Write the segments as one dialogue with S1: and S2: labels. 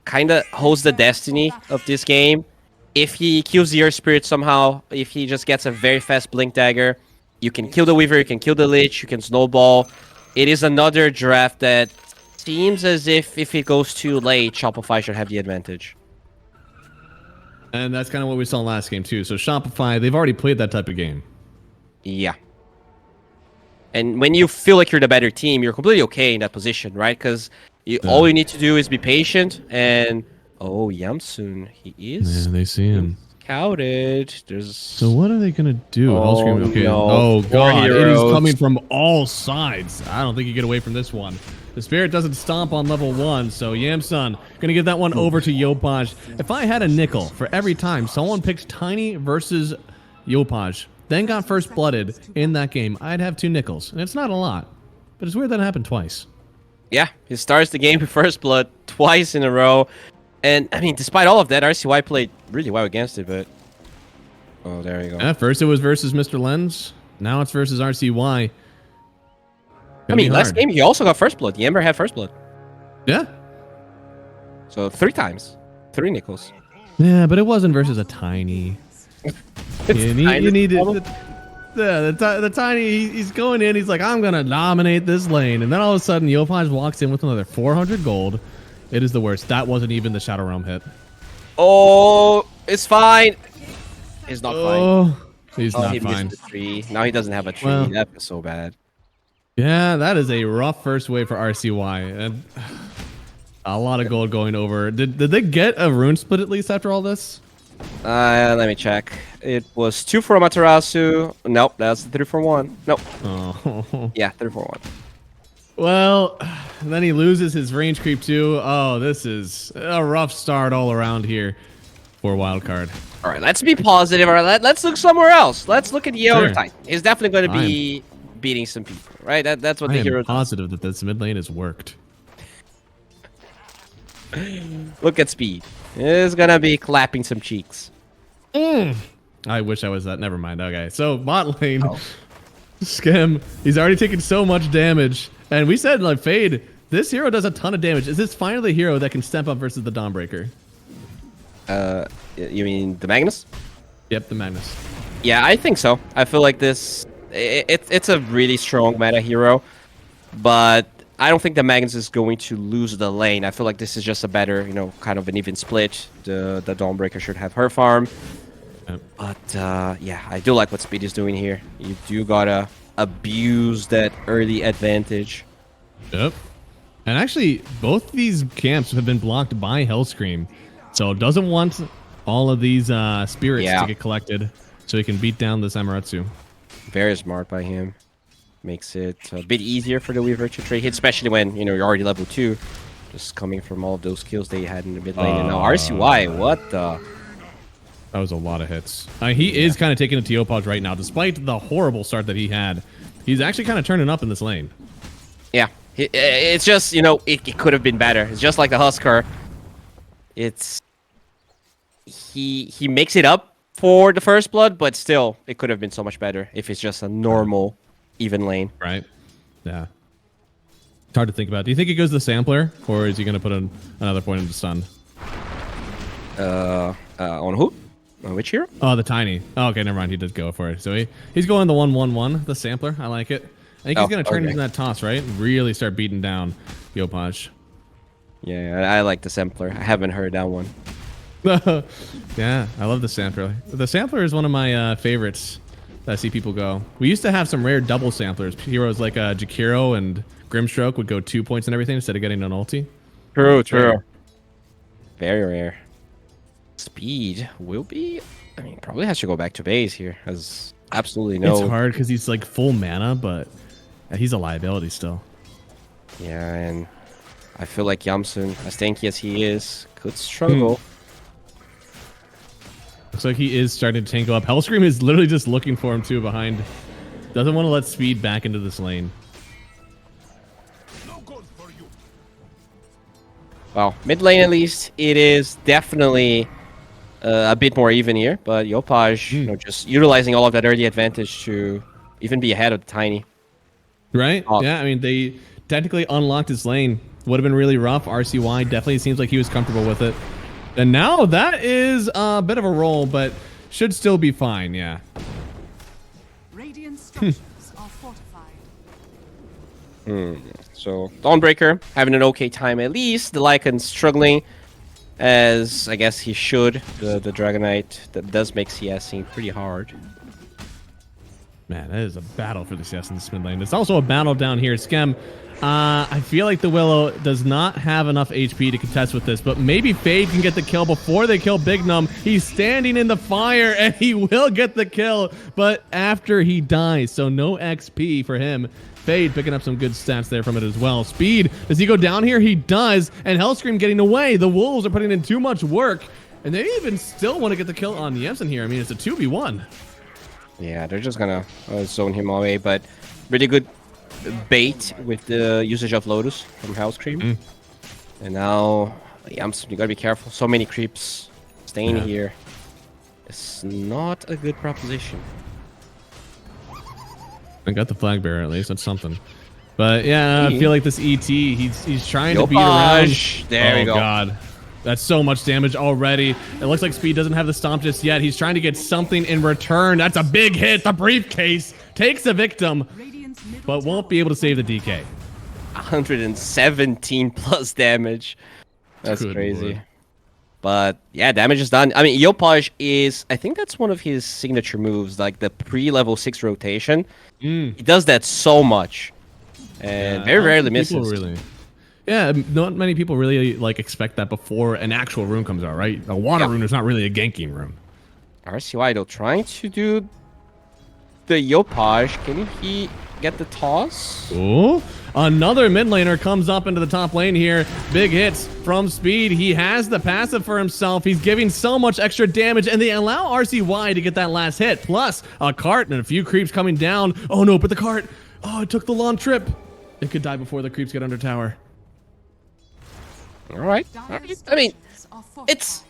S1: kind of holds the destiny of this game. If he kills the Earth Spirit somehow, if he just gets a very fast Blink Dagger, you can kill the Weaver, you can kill the Lich, you can snowball. It is another draft that seems as if it goes too late, Shopify should have the advantage.
S2: And that's kind of what we saw last game too. So Shopify, they've already played that type of game.
S1: Yeah. And when you feel like you're the better team, you're completely okay in that position, right? Because all you need to do is be patient. And oh, Yamsun, he is.
S2: Yeah, they see him.
S1: Scouted.
S2: So what are they gonna do?
S1: Oh,
S2: Okay.
S1: no.
S2: Oh god, it is
S1: Heroes.
S2: coming from all sides. I don't think you get away from this one. The Spirit doesn't stomp on level 1, so Yamsun gonna give that one over to Yopaj. If I had a nickel for every time someone picks Tiny versus Yopaj, then got first blooded in that game, I'd have 2 nickels. And it's not a lot, but it's weird that it happened twice.
S1: Yeah, he starts the game with first blood twice in a row. And, I mean, despite all of that, RCY played really well against it, but... Oh, there you go.
S2: At first it was versus Mr. Lens. Now it's versus RCY.
S1: I mean, last game he also got first blood. Yammer had first blood.
S2: Yeah.
S1: So 3 times. 3 nickels.
S2: Yeah, but it wasn't versus a Tiny. You need it. Yeah, the Tiny, he's going in, he's like, I'm going to dominate this lane. And then all of a sudden, Yopaj walks in with another 400 gold. It is the worst. That wasn't even the Shadow Realm hit.
S1: Oh, it's fine. He's not fine.
S2: He's not
S1: he
S2: fine.
S1: missed the tree. Now he doesn't have a tree.
S2: Well,
S1: that was so bad.
S2: Yeah, that is a rough first wave for RCY. And a lot of gold going over. Did they get a rune split at least after all this?
S1: Let me check. It was 2 for Amaterasu. Nope, that's 3 for 1. Nope.
S2: Oh.
S1: Yeah, 3 for 1.
S2: Well, then he loses his range creep too. Oh, this is a rough start all around here for Wildcard.
S1: All right, let's be positive. All right, let's look somewhere else. Let's look at the other Titan. He's definitely going to be beating some people, right? That's what the hero does.
S2: I'm positive that this mid lane has worked.
S1: Look at speed. It's going to be clapping some cheeks.
S2: I wish I was that. Never mind. Okay, so bot lane. Skim, he's already taken so much damage. And we said, like, Fade, this hero does a ton of damage. Is this finally the hero that can step up versus the Dawnbreaker?
S1: You mean the Magnus?
S2: Yep, the Magnus.
S1: Yeah, I think so. I feel like this... It's a really strong meta hero. But I don't think the Magnus is going to lose the lane. I feel like this is just a better, kind of an even split. The Dawnbreaker should have her farm.
S2: Yep.
S1: But, yeah, I do like what Speed is doing here. You do gotta abuse that early advantage.
S2: Yep. And actually, both these camps have been blocked by Hellscream. So it doesn't want all of these spirits to get collected so he can beat down this Amaterasu.
S1: Very smart by him. Makes it a bit easier for the Weaver to trade hit, especially when, you're already level 2. Just coming from all of those kills they had in the mid lane. And now RCY, what the...
S2: That was a lot of hits. He is kind of taking it to Yopaj right now. Despite the horrible start that he had, he's actually kind of turning up in this lane.
S1: Yeah. It's just, it could have been better. It's just like the Huskar. It's... He makes it up for the first blood, but still, it could have been so much better if it's just a normal, even lane.
S2: Right. Yeah. It's hard to think about. Do you think he goes to the Sampler, or is he going to put another point into stun?
S1: On who? On which hero?
S2: Oh, the Tiny. Oh, okay, never mind. He did go for it. So he's going the 1-1-1, the Sampler. I like it. I think he's going to turn into that toss, right? Really start beating down Yopaj.
S1: Yeah, I like the Sampler. I haven't heard that one.
S2: Yeah, I love the Sampler. The Sampler is one of my favorites that I see people go. We used to have some rare double Samplers. Heroes like Jakiro and Grimstroke would go 2 points and everything instead of getting an ulti.
S1: True. Very rare. Speed will be... I mean, probably has to go back to base here. Has absolutely no...
S2: It's hard because he's like full mana, but he's a liability still.
S1: Yeah, and I feel like Yamsun, as tanky as he is, could struggle.
S2: Looks like he is starting to tango up. Hellscream is literally just looking for him too behind. Doesn't want to let Speed back into this lane.
S1: Well, mid lane at least, it is definitely a bit more even here. But Yopaj, just utilizing all of that early advantage to even be ahead of the Tiny.
S2: Right? Yeah, I mean, they technically unlocked his lane would have been really rough. RCY definitely seems like he was comfortable with it. And now that is a bit of a roll, but should still be fine, yeah.
S3: Radiant structures are fortified.
S1: So Dawnbreaker having an okay time at least. The Lycan struggling, as I guess he should. The Dragonite that does make CS seem pretty hard.
S2: Man, that is a battle for the CS in this mid lane. It's also a battle down here. Skem, I feel like the Willow does not have enough HP to contest with this, but maybe Fade can get the kill before they kill Big Num. He's standing in the fire, and he will get the kill, but after he dies, so no XP for him. Fade picking up some good stats there from it as well. Speed, does he go down here? He does, and Hellscream getting away. The Wolves are putting in too much work, and they even still want to get the kill on Yemsen here. I mean, it's a 2v1.
S1: Yeah, they're just gonna zone him away, but really good bait with the usage of Lotus from Hellscream. And now, Yamson, you gotta be careful. So many creeps staying here. It's not a good proposition.
S2: I got the flag bearer at least. That's something. But yeah, I feel like this ET, he's trying to beat around.
S1: There we go.
S2: Oh god. That's so much damage already. It looks like Speed doesn't have the stomp just yet. He's trying to get something in return. That's a big hit. The briefcase takes a victim, but won't be able to save the DK.
S1: 117 plus damage. That's
S2: Good
S1: crazy.
S2: Lord.
S1: But yeah, damage is done. I mean, Yopaj is, I think that's one of his signature moves, like the pre-level 6 rotation. He does that so much. And very rarely misses.
S2: Yeah, not many people really like expect that before an actual rune comes out, right? A water rune is not really a ganking rune.
S1: RCY though, trying to do the Yopaj. Can he get the toss?
S2: Oh, another mid laner comes up into the top lane here. Big hits from Speed. He has the passive for himself. He's giving so much extra damage, and they allow RCY to get that last hit. Plus, a cart and a few creeps coming down. Oh no, but the cart, oh, it took the long trip. It could die before the creeps get under tower.
S1: All right. I mean, it's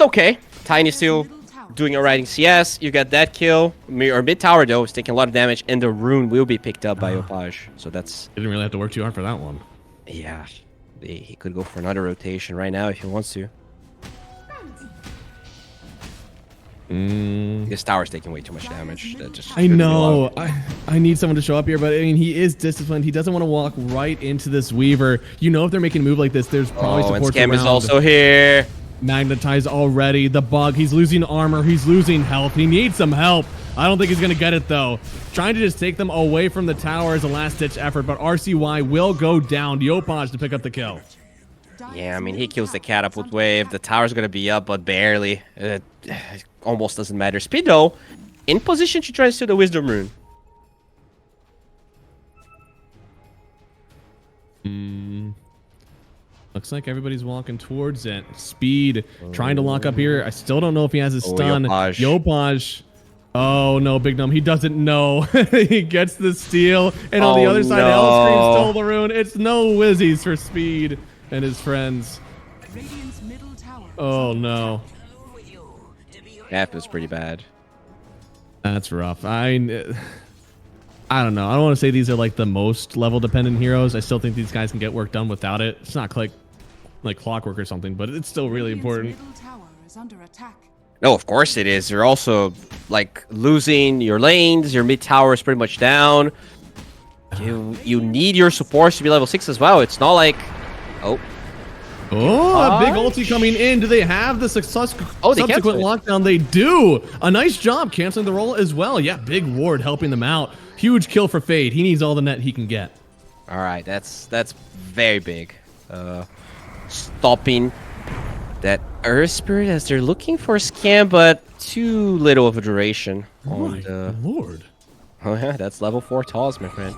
S1: okay. Tiny's still doing alright in CS. You got that kill. Or mid tower though is taking a lot of damage, and the rune will be picked up by Opage. So that's.
S2: Didn't really have to work too hard for that one.
S1: Yeah, he could go for another rotation right now if he wants to. This tower's taking way too much damage. That just
S2: I know. I need someone to show up here, but I mean, he is disciplined. He doesn't want to walk right into this Weaver. You know, if they're making a move like this, there's probably support around.
S1: And Scam is also here.
S2: Magnetized already. The bug. He's losing armor. He's losing health. He needs some help. I don't think he's going to get it, though. Trying to just take them away from the tower is a last-ditch effort, but RCY will go down. Yopaj to pick up the kill.
S1: Yeah, I mean, he kills the catapult wave. The tower's going to be up, but barely. It almost doesn't matter. Speed, though, in position to try to steal the Wisdom Rune.
S2: Looks like everybody's walking towards it. Speed trying to lock up here. I still don't know if he has his stun. Yopaj. Oh no, Big Num. He doesn't know. He gets the steal. And on the other side, Hellscream stole the rune. It's no Wizzies for Speed and his friends. Oh no.
S1: That was pretty bad.
S2: That's rough. I don't know. I don't want to say these are like the most level dependent heroes. I still think these guys can get work done without it. It's not like clockwork or something, but it's still really important.
S1: No, of course it is. You're also like losing your lanes. Your mid tower is pretty much down. You need your supports to be level 6 as well. It's not like a big ulti coming in. Do they have the subsequent lockdown? They do. A nice job canceling the roll as well. Yeah, big ward helping them out. Huge kill for Fade. He needs all the net he can get. All right, that's very big. Stopping that Earth Spirit as they're looking for a scam, but too little of a duration.
S2: Lord.
S1: Oh yeah, that's level 4 toss, my friend.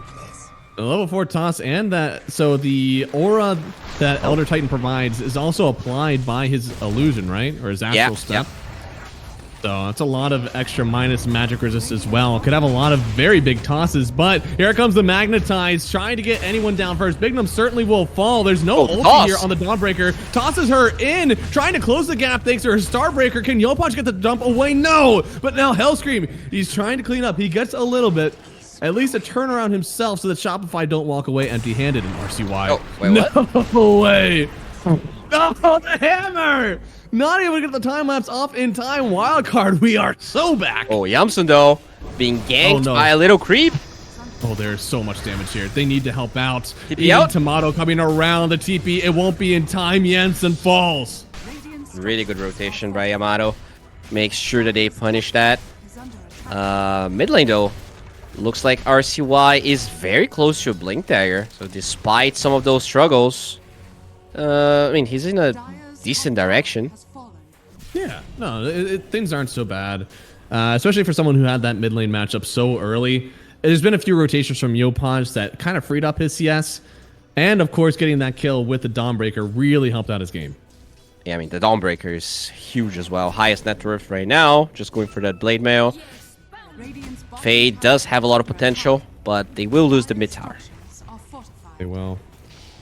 S2: The level 4 toss and that, so the aura that Elder Titan provides is also applied by his illusion, right? Or his astral step. So that's a lot of extra minus magic resist as well. Could have a lot of very big tosses, but here comes the Magnetize, trying to get anyone down first. Big Num certainly will fall. There's no ulti here on the Dawnbreaker. Tosses her in, trying to close the gap thanks to her Starbreaker. Can Yopaj get the dump away? No! But now Hellscream, he's trying to clean up. He gets a little bit. at least a turnaround himself so that Shopify don't walk away empty-handed in RCY.
S1: Oh, wait, what?
S2: No way. Oh, the hammer! Not able to get the time lapse off in time. Wildcard, we are so back.
S1: Oh, Yamsun though, being ganked by a little creep.
S2: Oh, there's so much damage here. They need to help out.
S1: TP out.
S2: Tomato coming around the TP. It won't be in time. Jensen falls.
S1: Really good rotation by Yamato. Makes sure that they punish that. Mid lane though, looks like RCY is very close to a Blink Dagger. So despite some of those struggles, I mean, he's in a decent direction.
S2: Yeah, no, things aren't so bad. Especially for someone who had that mid lane matchup so early. There's been a few rotations from Yopaj that kind of freed up his CS. And of course, getting that kill with the Dawnbreaker really helped out his game.
S1: Yeah, I mean, the Dawnbreaker is huge as well. Highest net worth right now. Just going for that Blade Mail. Fade does have a lot of potential, but they will lose the mid tower.
S2: They will.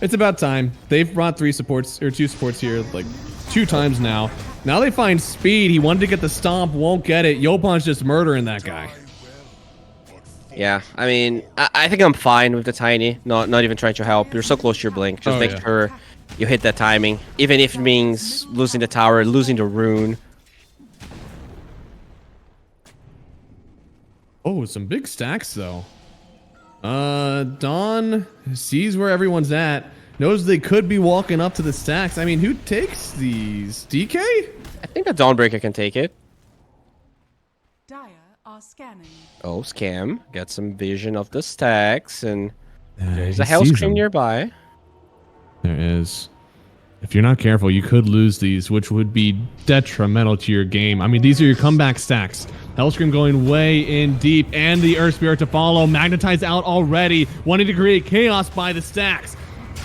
S2: It's about time. They've brought two supports here like 2 times now. Now they find Speed. He wanted to get the stomp, won't get it. Yopan's just murdering that guy.
S1: Yeah, I mean, I think I'm fine with the Tiny. Not even trying to help. You're so close to your Blink. Just make sure you hit that timing. Even if it means losing the tower, losing the rune.
S2: Oh, some big stacks though. Dawn sees where everyone's at. Knows they could be walking up to the stacks. I mean, who takes these? DK?
S1: I think the Dawnbreaker can take it.
S3: Dire are scanning.
S1: Oh, Scam. Got some vision of the stacks, and there's
S2: he
S1: a Hell
S2: sees
S1: Scream
S2: them.
S1: nearby.
S2: There is. If you're not careful, you could lose these, which would be detrimental to your game. I mean, these are your comeback stacks. Hellscream going way in deep, and the Earth Spirit to follow. Magnetized out already, wanting to create chaos by the stacks.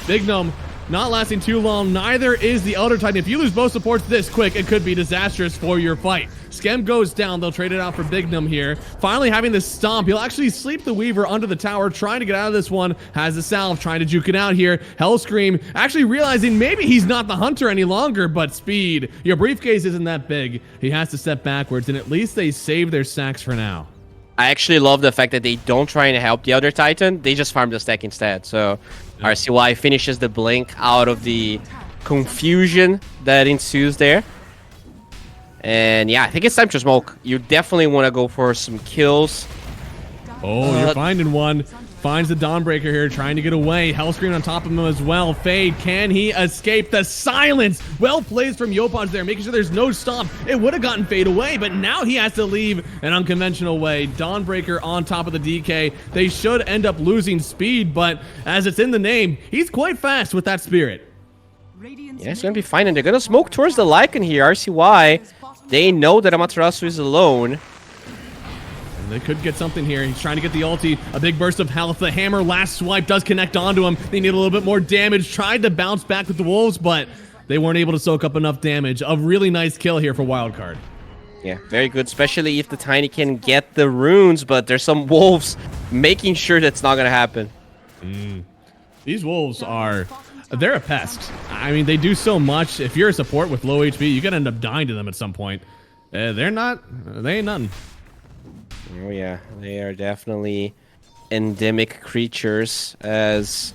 S2: Big Gnome not lasting too long. Neither is the Elder Titan. If you lose both supports this quick, it could be disastrous for your fight. Skem goes down. They'll trade it out for Big Gnome here. Finally having this stomp. He'll actually sleep the Weaver under the tower, trying to get out of this one. Has the salve, trying to juke it out here. Hellscream actually realizing maybe he's not the hunter any longer, but Speed. Your briefcase isn't that big. He has to step backwards, and at least they save their sacks for now.
S1: I actually love the fact that they don't try and help the other Titan. They just farm the stack instead. So RCY finishes the Blink out of the confusion that ensues there. And yeah, I think it's time to smoke. You definitely want to go for some kills.
S2: Oh, you're finding one. Finds the Dawnbreaker here, trying to get away. Hellscream on top of him as well. Fade, can he escape the silence? Well played from Yopaj there, making sure there's no stomp. It would have gotten Fade away, but now he has to leave an unconventional way. Dawnbreaker on top of the DK. They should end up losing speed, but as it's in the name, he's quite fast with that spirit.
S1: Yeah, it's going to be fine, and they're going to smoke towards the Lycan here. RCY, they know that Amaterasu is alone.
S2: They could get something here. He's trying to get the ulti. A big burst of health. The hammer last swipe does connect onto him. They need a little bit more damage. Tried to bounce back with the wolves, but they weren't able to soak up enough damage. A really nice kill here for Wildcard.
S1: Yeah, very good, especially if the Tiny can get the runes, but there's some wolves making sure that's not going to happen.
S2: These wolves they're a pest. I mean, they do so much. If you're a support with low HP, you could end up dying to them at some point. They ain't nothing.
S1: Oh yeah, they are definitely endemic creatures, as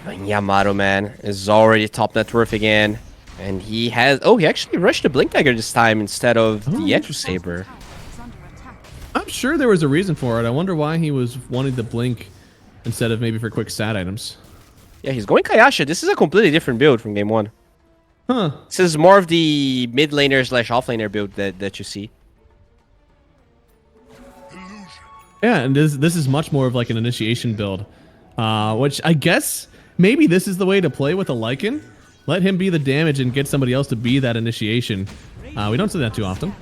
S1: Yamato, man, is already top net worth again. And he actually rushed the Blink Dagger this time instead of the Echo Saber.
S2: I'm sure there was a reason for it. I wonder why he was wanting to Blink instead of maybe for quick stat items.
S1: Yeah, he's going Kayasha. This is a completely different build from game 1.
S2: Huh.
S1: This is more of the mid laner / off laner build that you see.
S2: Yeah, and this is much more of like an initiation build, which I guess maybe this is the way to play with a Lycan. Let him be the damage and get somebody else to be that initiation. We don't see that too often.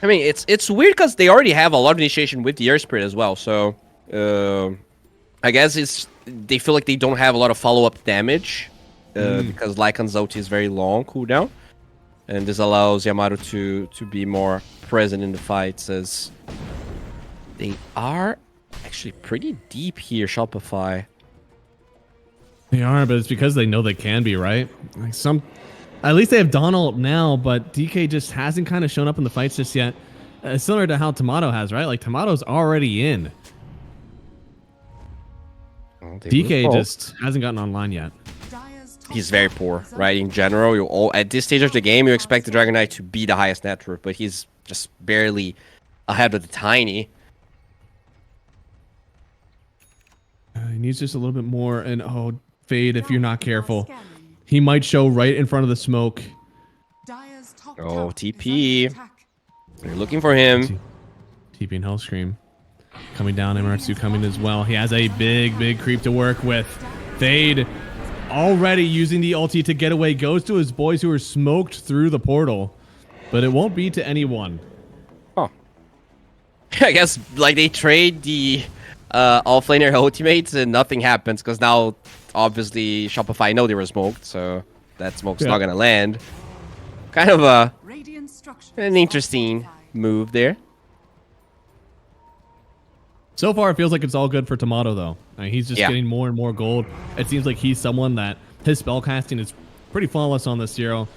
S1: I mean, it's weird because they already have a lot of initiation with the Earth Spirit as well. So I guess they feel like they don't have a lot of follow-up damage because Lycan's ulti is very long cooldown, and this allows Yamato to be more present in the fights, as they are actually pretty deep here, Shopify.
S2: They are, but it's because they know they can be, right? Like at least they have Dawn ult now, but DK just hasn't kind of shown up in the fights just yet. Similar to how Tomato has, right? Like, Tomato's already in.
S1: Oh, they
S2: DK
S1: will-
S2: just hasn't gotten online yet.
S1: He's very poor, right? In general, at this stage of the game, you expect the Dragon Knight to be the highest net worth, but he's just barely ahead of the Tiny.
S2: He needs just a little bit more. And oh, Fade, if you're not careful, he might show right in front of the smoke.
S1: Oh, TP. They're looking for him.
S2: TP and Hellscream coming down. Emeritsu coming as well. He has a big creep to work with. Fade already using the ulti to get away. Goes to his boys who are smoked through the portal. But it won't be to anyone.
S1: Oh. I guess, like, they trade the offlaner ultimates and nothing happens because now, obviously, Shopify know they were smoked, so that smoke's not going to land. Kind of an interesting move there.
S2: So far, it feels like it's all good for Tomato, though. I mean, he's just getting more and more gold. It seems like he's someone that his spellcasting is pretty flawless on this hero.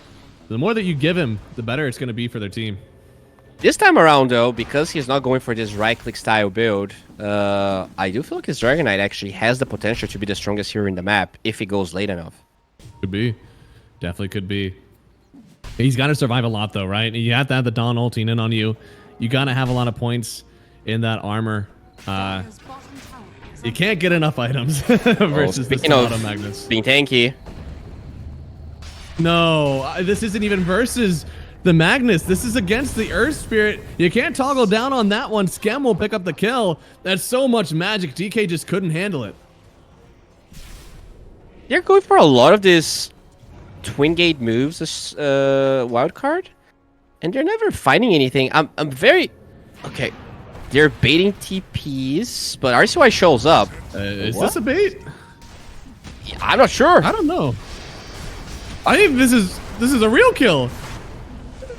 S2: The more that you give him, the better it's going to be for their team.
S1: This time around, though, because he's not going for this right-click style build, I do feel like his Dragon Knight actually has the potential to be the strongest hero in the map if he goes late enough.
S2: Could be. Definitely could be. He's got to survive a lot, though, right? You have to have the Dawn ulting in on you. You got to have a lot of points in that armor. You can't get enough items versus the Tomato Magnus.
S1: Being tanky.
S2: No, this isn't even versus the Magnus. This is against the Earth Spirit. You can't toggle down on that one. Scam will pick up the kill. That's so much magic. DK just couldn't handle it.
S1: They're going for a lot of these twin gate moves as wild card, and they're never finding anything. I'm very okay. They're baiting TPs, but RCY shows up.
S2: Is this a bait?
S1: Yeah, I'm not sure.
S2: I don't know. I think this is a real kill.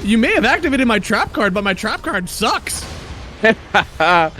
S2: You may have activated my trap card, but my trap card sucks.
S1: Well,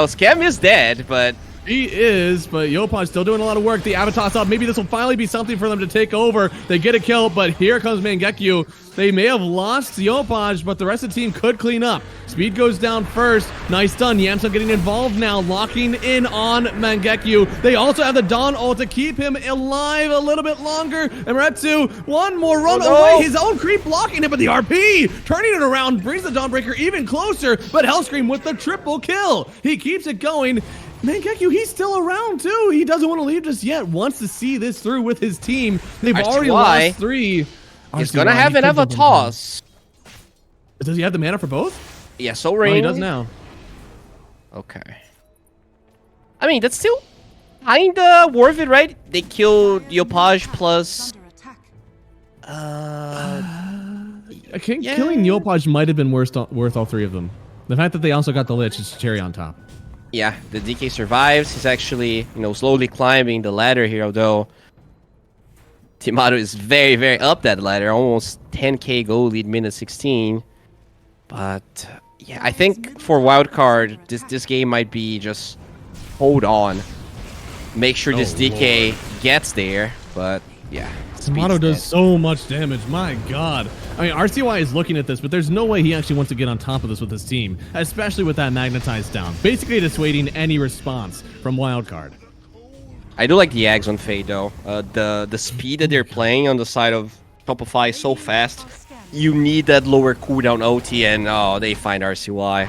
S1: Scam is dead, but
S2: he is, but Yopaj still doing a lot of work. The Avatar's up. Maybe this will finally be something for them to take over. They get a kill, but here comes Mangekyo. They may have lost Yopaj, but the rest of the team could clean up. Speed goes down first. Nice stun. Yamsa getting involved now, locking in on Mangekyo. They also have the Dawn ult to keep him alive a little bit longer. Emeritsu, one more run away. His own creep blocking it, but the RP turning it around brings the Dawnbreaker even closer, but Hellscream with the triple kill. He keeps it going. Mangekyo, he's still around too. He doesn't want to leave just yet. Wants to see this through with his team. They've already lost 3.
S1: He's gonna have an toss.
S2: Does he have the mana for both?
S1: Yeah, so Ring.
S2: Oh, he does now.
S1: Okay. I mean, that's still kinda worth it, right? They killed Yopaj plus.
S2: I think killing Yopaj might have been worth all 3 of them. The fact that they also got the Lich is cherry on top.
S1: Yeah, the DK survives. He's actually, slowly climbing the ladder here, although Tomato is very up that ladder. Almost 10k gold lead, minute 16. But yeah, I think for wildcard, this game might be just hold on. Make sure this DK gets there. But yeah.
S2: Tomato does so much damage. My God. I mean, RCY is looking at this, but there's no way he actually wants to get on top of this with his team, especially with that magnetized down. Basically dissuading any response from wildcard.
S1: I do like the Ags on Fade, though. The speed that they're playing on the side of Shopify is so fast. You need that lower cooldown OT, and they find RCY.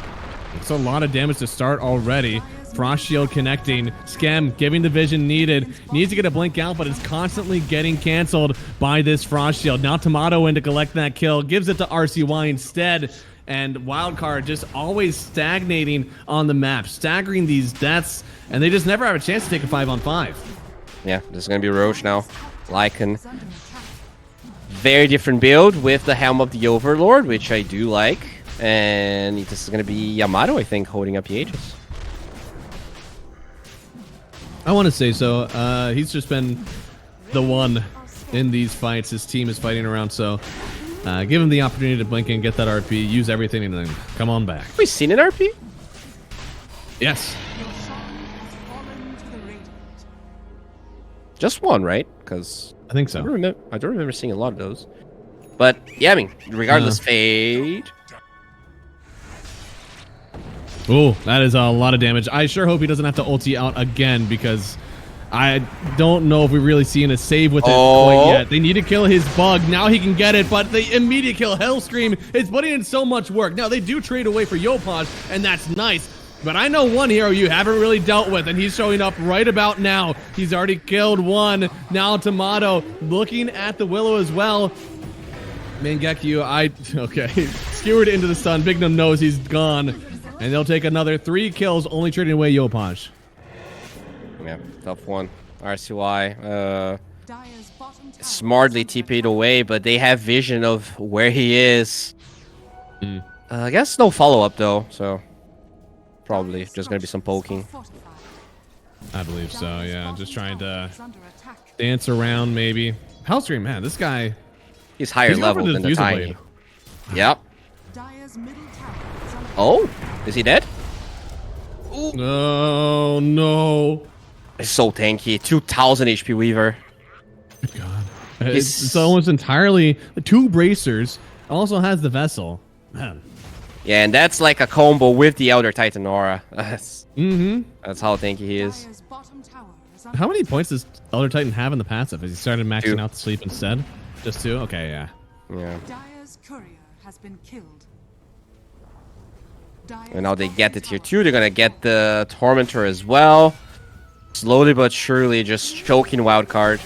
S2: It's a lot of damage to start already. Frost Shield connecting. Scam giving the vision needed. Needs to get a blink out, but it's constantly getting canceled by this Frost Shield. Now Tomato in to collect that kill. Gives it to RCY instead. And Wildcard just always stagnating on the map. Staggering these deaths. And they just never have a chance to take a 5-on-5.
S1: Yeah, this is going to be Roche now. Lycan. Very different build with the Helm of the Overlord, which I do like. And this is going to be Yamato, I think, holding up the Aegis.
S2: I want to say so. He's just been the one in these fights. His team is fighting around, so give him the opportunity to blink in, get that RP, use everything, and then come on back.
S1: Have we seen an RP?
S2: Yes.
S1: Just one, right? Because
S2: I think so.
S1: I don't remember seeing a lot of those. But yeah, I mean, regardless, Fade.
S2: Oh, that is a lot of damage. I sure hope he doesn't have to ulti out again because I don't know if we're really seeing a save with it quite yet. They need to kill his bug. Now he can get it, but the immediate kill, Hellscream, is putting in so much work. Now, they do trade away for Yopaj, and that's nice. But I know one hero you haven't really dealt with, and he's showing up right about now. He's already killed one. Now Tomato looking at the Willow as well. Mangekyu, okay. Skewered into the sun. Bignum knows he's gone. And they'll take another 3 kills, only trading away Yopaj.
S1: Yeah, tough one. RCY smartly TP'd away, but they have vision of where he is. I guess no follow-up, though, so probably just going to be some poking.
S2: I believe so, yeah. Just trying to dance around, maybe. Hellstream, man, this guy...
S1: He's higher level than the Tiny. Yep. Oh, is he dead?
S2: Ooh. Oh, no.
S1: It's so tanky. 2,000 HP Weaver.
S2: God. It's almost entirely 2 bracers. Also has the Vessel. Man.
S1: Yeah, and that's like a combo with the Elder Titan Aura. That's how tanky he is.
S2: How many points does Elder Titan have in the passive? Has he started maxing out the sleep instead? Just 2? Okay, yeah.
S1: Yeah.
S3: Dire's courier has been killed.
S1: And now they get the tier 2. They're gonna get the Tormentor as well. Slowly but surely, just choking wildcard.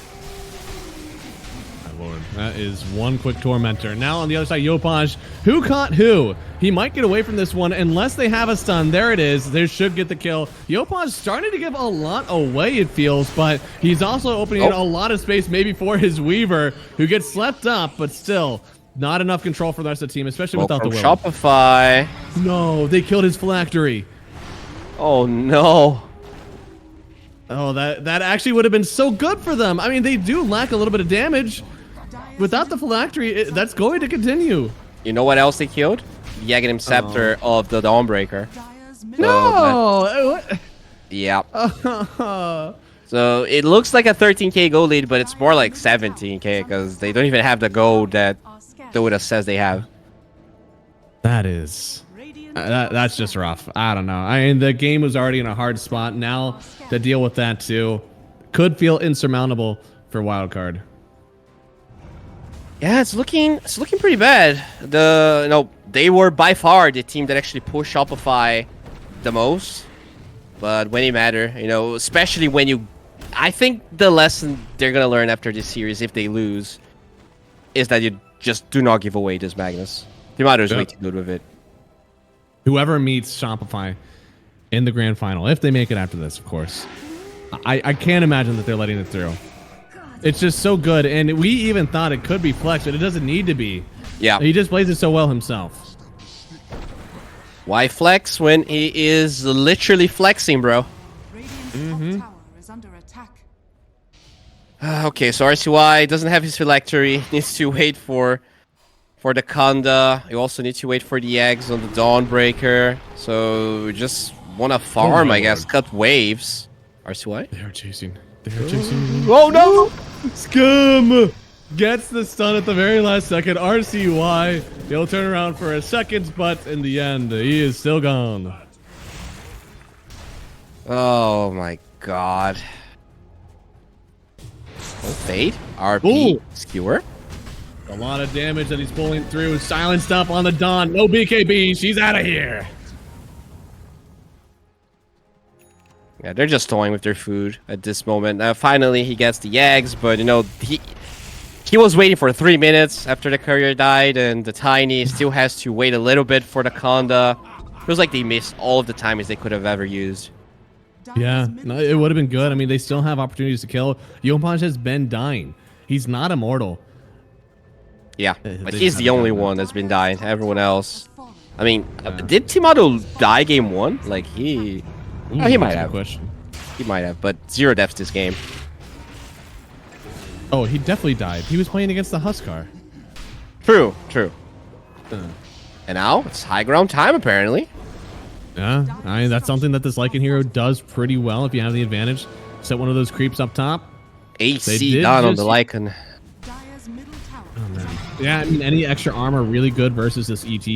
S2: My lord, that is one quick Tormentor. Now on the other side, Yopaj. Who caught who? He might get away from this one unless they have a stun. There it is. They should get the kill. Yopaj starting to give a lot away, it feels, but he's also opening a lot of space maybe for his Weaver, who gets slept up, but still not enough control for the rest of the team, especially without the Willow.
S1: Shopify.
S2: No, they killed his phylactery.
S1: Oh, no.
S2: Oh, that actually would have been so good for them. I mean, they do lack a little bit of damage. Without the phylactery, that's going to continue.
S1: You know what else they killed? The Aghanim Scepter of the Dawnbreaker.
S2: No!
S1: Yeah. So it looks like a 13k gold lead, but it's more like 17k because they don't even have the gold that Dota says they have.
S2: That is... that's just rough. I don't know. I mean, the game was already in a hard spot. Now to deal with that too could feel insurmountable for wildcard.
S1: Yeah, it's looking pretty bad. They were by far the team that actually pushed Shopify the most. But when it mattered, especially when I think the lesson they're gonna learn after this series, if they lose, is that you just do not give away this Magnus. Timato is way too good with it.
S2: Whoever meets Shopify in the grand final, if they make it after this, of course, I can't imagine that they're letting it through. It's just so good, and we even thought it could be Flex, but it doesn't need to be.
S1: Yeah.
S2: He just plays it so well himself.
S1: Why flex when he is literally flexing, bro? Okay, so RCY doesn't have his phylactery. Needs to wait for the Kanda. You also need to wait for the eggs on the Dawnbreaker. So we just want to farm, I guess. Cut waves. RCY?
S2: They are chasing. They are chasing.
S1: Oh, no!
S2: Scum gets the stun at the very last second. RCY, he'll turn around for a second, but in the end, he is still gone.
S1: Oh my god. Oh, Fade. RP.
S2: Ooh.
S1: Skewer.
S2: A lot of damage that he's pulling through. Silenced up on the Dawn. No BKB. She's out of here.
S1: Yeah, they're just toying with their food at this moment. Finally, he gets the eggs, but he was waiting for 3 minutes after the courier died, and the Tiny still has to wait a little bit for the Kanda. Feels like they missed all of the timings they could have ever used.
S2: Yeah, no, it would have been good. I mean, they still have opportunities to kill. Yopaj has been dying. He's not immortal.
S1: Yeah, but he's the only one that's been dying. Everyone else... I mean, did Timato die game 1? Like, he might have. He might have, but 0 deaths this game.
S2: Oh, he definitely died. He was playing against the Huskar.
S1: True. And now, it's high ground time, apparently.
S2: Yeah, I mean, that's something that this Lycan hero does pretty well if you have the advantage. Set one of those creeps up top.
S1: AC done on the Lycan.
S2: Oh, man. Yeah, I mean, any extra armor really good versus this ET.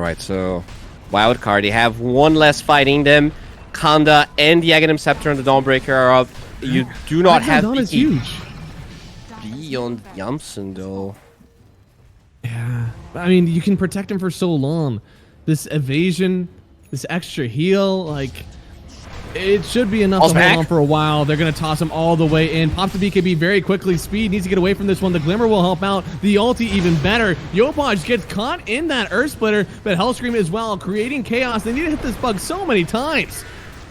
S1: All right, so wild card. They have one less fighting them. Kanda and the Aghanim Scepter and the Dawnbreaker are up. You do not have
S2: Dawn is huge.
S1: beyond Yamsun though.
S2: Yeah, I mean, you can protect him for so long. This evasion, this extra heal, like, it should be enough to hold on for a while. They're going to toss him all the way in. Pops the BKB very quickly. Speed needs to get away from this one. The Glimmer will help out. The ulti even better. Yopaj gets caught in that Earth Splitter, but Hellscream as well, creating chaos. They need to hit this bug so many times.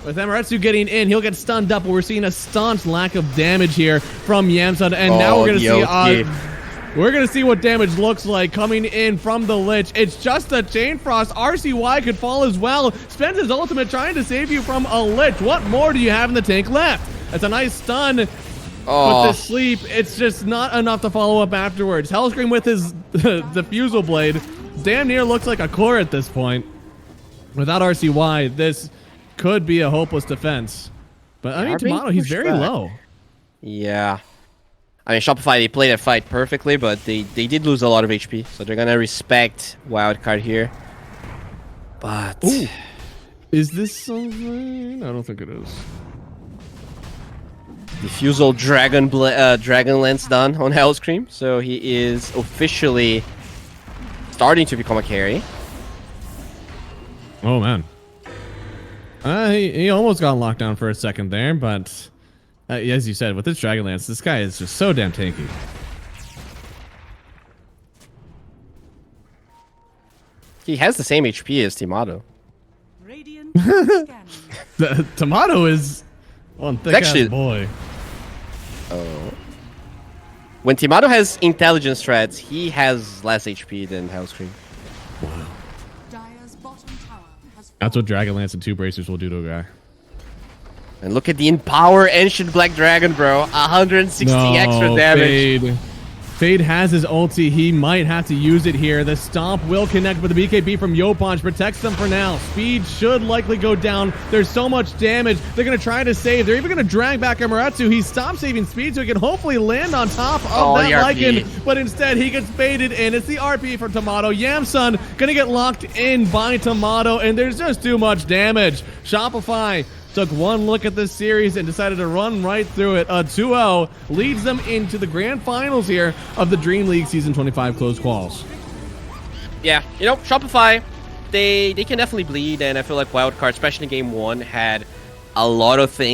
S2: With Amaterasu getting in, he'll get stunned up, but we're seeing a staunch lack of damage here from Yamsun. And now we're going to see... we're going to see what damage looks like coming in from the Lich. It's just a Chain Frost. RCY could fall as well. Spends his ultimate trying to save you from a Lich. What more do you have in the tank left? That's a nice stun.
S1: Oh.
S2: With the sleep, it's just not enough to follow up afterwards. Hellscream with his Diffusal Blade damn near looks like a core at this point. Without RCY, this could be a hopeless defense. But I mean, Tomato, he's very low.
S1: Yeah. I mean, Shopify, they played that fight perfectly, but they did lose a lot of HP, so they're gonna respect wildcard here. But...
S2: Ooh. Is this something? I don't think it is.
S1: Diffusal Dragon Lance done on Hellscream, so he is officially starting to become a carry.
S2: Oh, man. He almost got locked down for a second there, but... as you said, with this Dragonlance, this guy is just so damn tanky.
S1: He has the same HP as Tomato.
S3: Radiant
S2: The Tomato is one thick-ass boy.
S1: Oh. When Tomato has intelligence threats, he has less HP than Hellscream.
S2: Wow.
S3: Dire's bottom tower has
S2: That's what Dragonlance and 2 bracers will do to a guy.
S1: And look at the Empower Ancient Black Dragon, bro. 160 extra damage.
S2: Fade has his ulti. He might have to use it here. The Stomp will connect, but the BKB from Yopaj protects them for now. Speed should likely go down. There's so much damage. They're going to try to save. They're even going to drag back Amaterasu. He stopped saving Speed so he can hopefully land on top of that Lycan, but instead he gets baited in. It's the RP for Tomato. Yamsun going to get locked in by Tomato, and there's just too much damage. Shopify took one look at this series and decided to run right through it. A 2-0 leads them into the grand finals here of the Dream League Season 25 closed quals.
S1: Yeah, you know, Shopify, they can definitely bleed, and I feel like Wildcard, especially in Game 1, had a lot of things